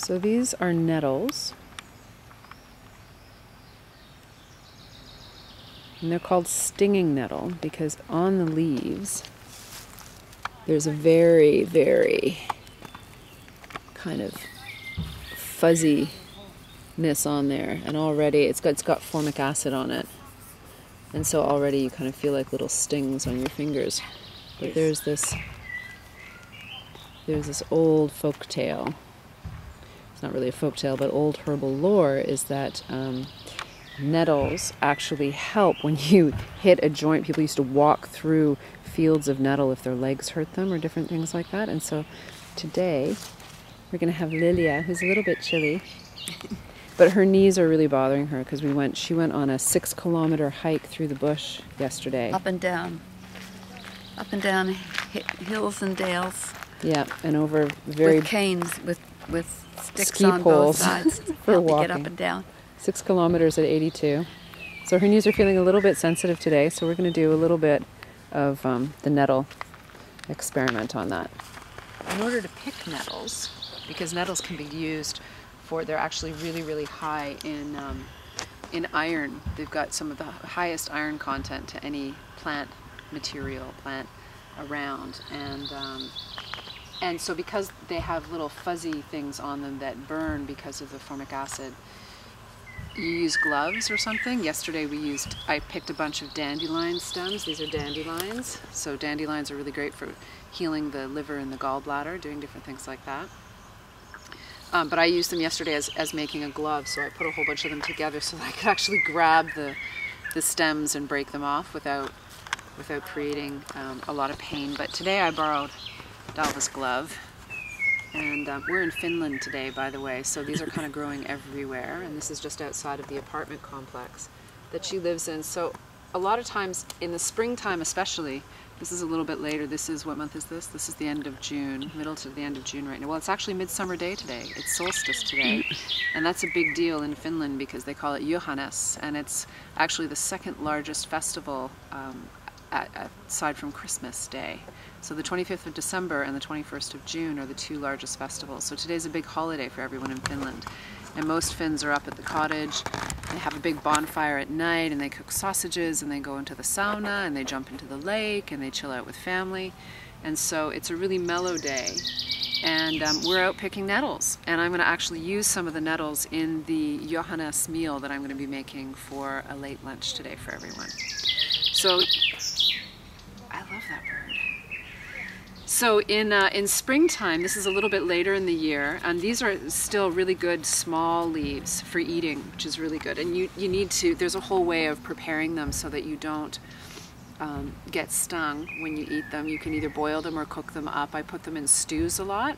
So these are nettles, and they're called stinging nettle because on the leaves there's a very, very kind of fuzziness on there, and already it's got formic acid on it, and so already you kind of feel like little stings on your fingers. But there's this old folk tale. It's not really a folk tale, but old herbal lore is that nettles actually help when you hit a joint. People used to walk through fields of nettle if their legs hurt them or different things like that. And so today we're going to have Lilia, who's a little bit chilly, but her knees are really bothering her because she went on a 6-kilometer hike through the bush yesterday. Up and down hills and dales. Yeah, and over very with canes with sticks ski on poles both sides for help walking. To get up and down. 6 kilometers at 82. So her knees are feeling a little bit sensitive today, so we're going to do a little bit of the nettle experiment on that. In order to pick nettles, because nettles can be used they're actually really, really high in iron. They've got some of the highest iron content to any plant around, and so because they have little fuzzy things on them that burn because of the formic acid, you use gloves or something. Yesterday I picked a bunch of dandelion stems. These are dandelions. So dandelions are really great for healing the liver and the gallbladder, doing different things like that. But I used them yesterday as making a glove, so I put a whole bunch of them together so that I could actually grab the stems and break them off without creating a lot of pain. But today I borrowed Dalva's glove. And we're in Finland today, by the way, so these are kind of growing everywhere, and this is just outside of the apartment complex that she lives in. So a lot of times in the springtime especially, this is a little bit later, what month is this? This is the end of June, middle to the end of June right now. Well, it's actually Midsummer Day today. It's solstice today, and that's a big deal in Finland because they call it Johannes, and it's actually the second largest festival aside from Christmas Day. So the 25th of December and the 21st of June are the two largest festivals. So today's a big holiday for everyone in Finland. And most Finns are up at the cottage. They have a big bonfire at night, and they cook sausages, and they go into the sauna, and they jump into the lake, and they chill out with family. And so it's a really mellow day. And we're out picking nettles. And I'm going to actually use some of the nettles in the Johannes meal that I'm going to be making for a late lunch today for everyone. So I love that bird. So in springtime, this is a little bit later in the year, and these are still really good small leaves for eating, which is really good. And you need to, there's a whole way of preparing them so that you don't get stung when you eat them. You can either boil them or cook them up. I put them in stews a lot.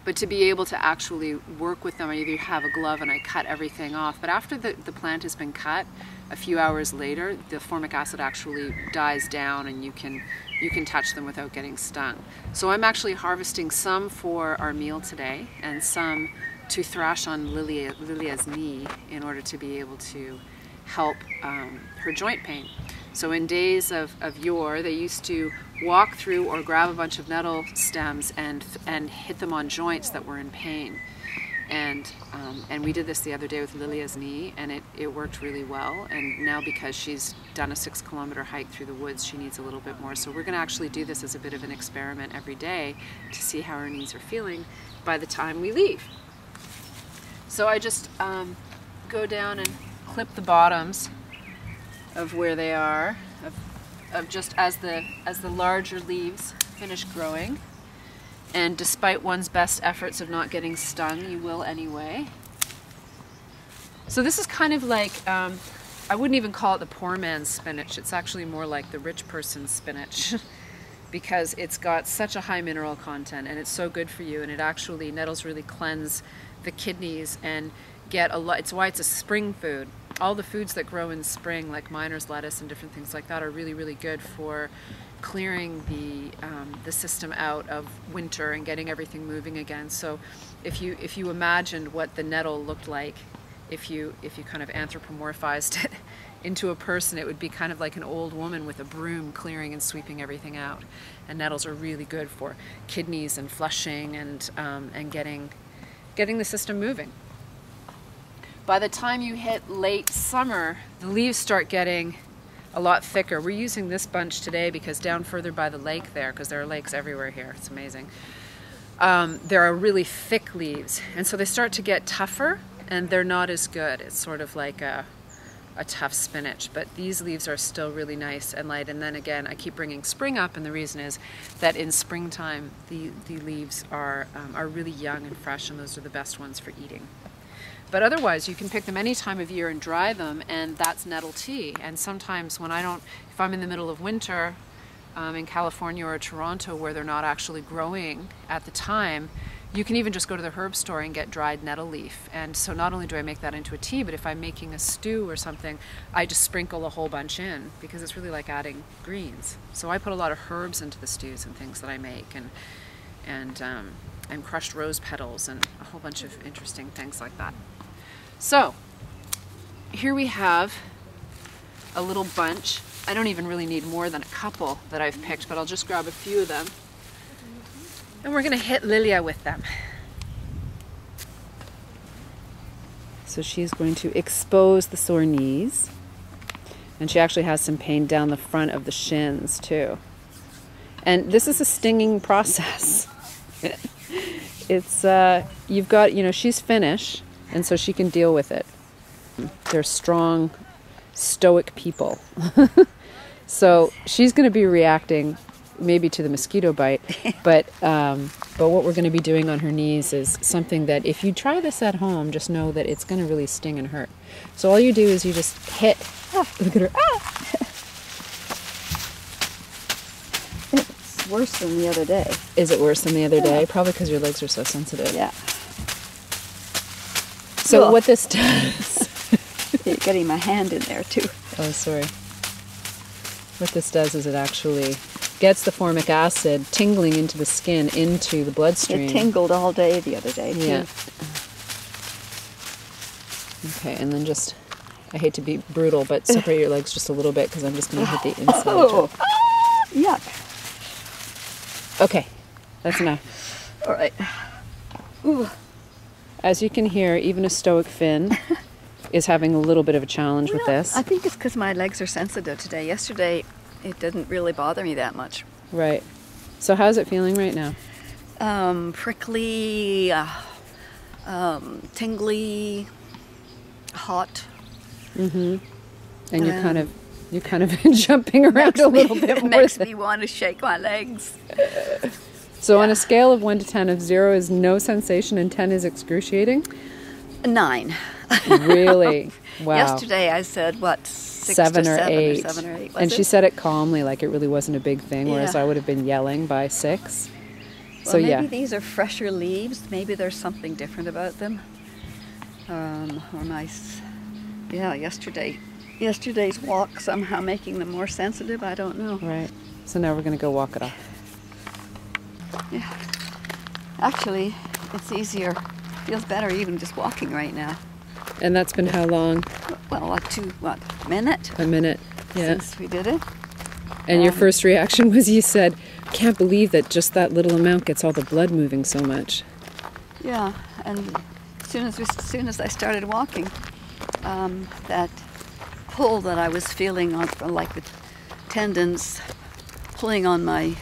But to be able to actually work with them, I either have a glove and I cut everything off. But after the plant has been cut, a few hours later, the formic acid actually dies down, and you can touch them without getting stung. So I'm actually harvesting some for our meal today, and some to thrash on Lilia's knee in order to be able to help her joint pain. So in days of yore, they used to walk through or grab a bunch of nettle stems and hit them on joints that were in pain. And we did this the other day with Lilia's knee, and it worked really well. And now because she's done a 6-kilometer hike through the woods, she needs a little bit more. So we're going to actually do this as a bit of an experiment every day to see how her knees are feeling by the time we leave. So I just go down and clip the bottoms of where they are, of just as the larger leaves finish growing. And despite one's best efforts of not getting stung, you will anyway. So this is kind of like, I wouldn't even call it the poor man's spinach. It's actually more like the rich person's spinach because it's got such a high mineral content, and it's so good for you. And it actually, nettles really cleanse the kidneys and get a lot. It's why it's a spring food. All the foods that grow in spring, like miner's lettuce and different things like that, are really, really good for clearing the system out of winter and getting everything moving again. So if you imagined what the nettle looked like, if you kind of anthropomorphized it into a person, it would be kind of like an old woman with a broom clearing and sweeping everything out. And nettles are really good for kidneys and flushing and getting the system moving. By the time you hit late summer, the leaves start getting a lot thicker. We're using this bunch today because down further by the lake there, because there are lakes everywhere here, it's amazing, there are really thick leaves. And so they start to get tougher and they're not as good. It's sort of like a tough spinach, but these leaves are still really nice and light. And then again, I keep bringing spring up, and the reason is that in springtime, the leaves are really young and fresh, and those are the best ones for eating. But otherwise, you can pick them any time of year and dry them, and that's nettle tea. And sometimes when if I'm in the middle of winter in California or Toronto where they're not actually growing at the time, you can even just go to the herb store and get dried nettle leaf. And so not only do I make that into a tea, but if I'm making a stew or something, I just sprinkle a whole bunch in because it's really like adding greens. So I put a lot of herbs into the stews and things that I make, and crushed rose petals and a whole bunch of interesting things like that. So here we have a little bunch. I don't even really need more than a couple that I've picked, but I'll just grab a few of them. And we're going to hit Lilia with them. So she's going to expose the sore knees. And she actually has some pain down the front of the shins too. And this is a stinging process. It's, you've got, she's Finnish, and so she can deal with it. They're strong, stoic people. So she's going to be reacting maybe to the mosquito bite, but what we're going to be doing on her knees is something that if you try this at home, just know that it's going to really sting and hurt. So all you do is you just hit. Look at her. It's worse than the other day. Is it worse than the other day? Probably because your legs are so sensitive. Yeah. So what this does... Getting my hand in there too. Oh, sorry. What this does is it actually gets the formic acid tingling into the skin, into the bloodstream. It tingled all day the other day too. Yeah. Okay, and then just, I hate to be brutal, but separate your legs just a little bit because I'm just going to hit the inside. Oh, yuck. Okay, that's enough. All right. Ooh. As you can hear, even a stoic Finn is having a little bit of a challenge with this. I think it's because my legs are sensitive today. Yesterday, it didn't really bother me that much. Right. So how's it feeling right now? Prickly, tingly, hot. Mm-hmm. And you're kind of jumping around a little bit more. It makes me want to shake my legs. So on a scale of 1 to 10, if 0 is no sensation and 10 is excruciating? 9. Really? Wow. Yesterday I said, what, 7 or 8. 7 or 8. And she said it calmly, like it really wasn't a big thing, whereas I would have been yelling by 6. Well, so maybe these are fresher leaves. Maybe there's something different about them. Or nice. Yeah, yesterday's walk somehow making them more sensitive. I don't know. Right. So now we're going to go walk it off. Yeah. Actually, it's easier. Feels better even just walking right now. And that's been how long? Well, minute? A minute, yeah. Since we did it. And your first reaction was you said, can't believe that just that little amount gets all the blood moving so much. Yeah, and as soon as I started walking, that pull that I was feeling on, like the tendons pulling on the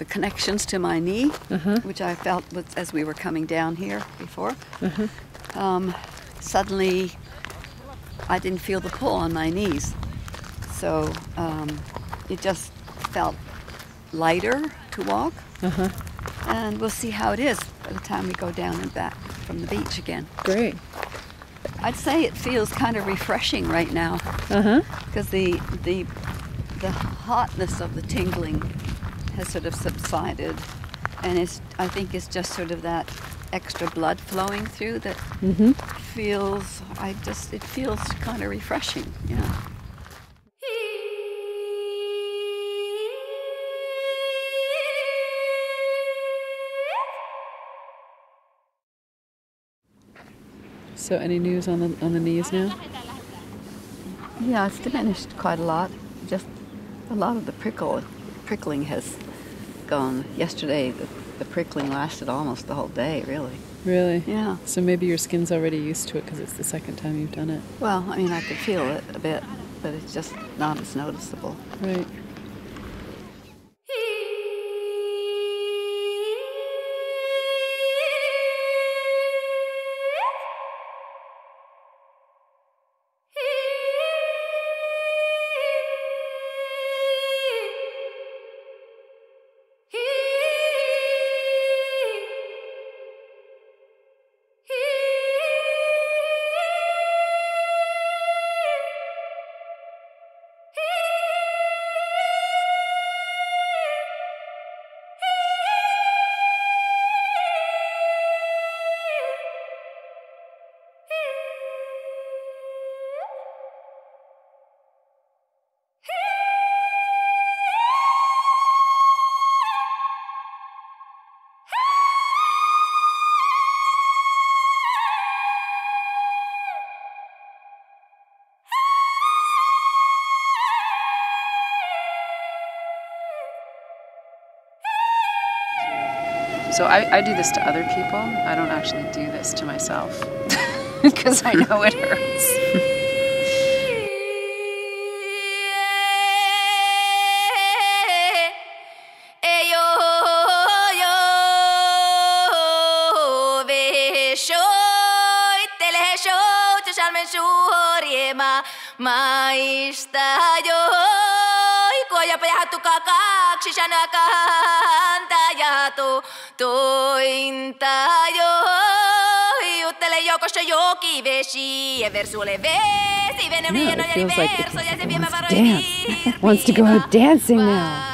connections to my knee, which I felt as we were coming down here before. Suddenly, I didn't feel the pull on my knees. So it just felt lighter to walk. And we'll see how it is by the time we go down and back from the beach again. Great. I'd say it feels kind of refreshing right now. Because the hotness of the tingling has sort of subsided, and I think it's just sort of that extra blood flowing through that feels kind of refreshing. Yeah. So any news on the knees now? Yeah, it's diminished quite a lot. Just a lot of the prickling has gone. Yesterday, the prickling lasted almost the whole day, really. Really? Yeah. So maybe your skin's already used to it because it's the second time you've done it. Well, I mean, I could feel it a bit, but it's just not as noticeable. Right. So I do this to other people. I don't actually do this to myself because I know it hurts. No, it feels like it wants to dance. It wants to go out dancing now.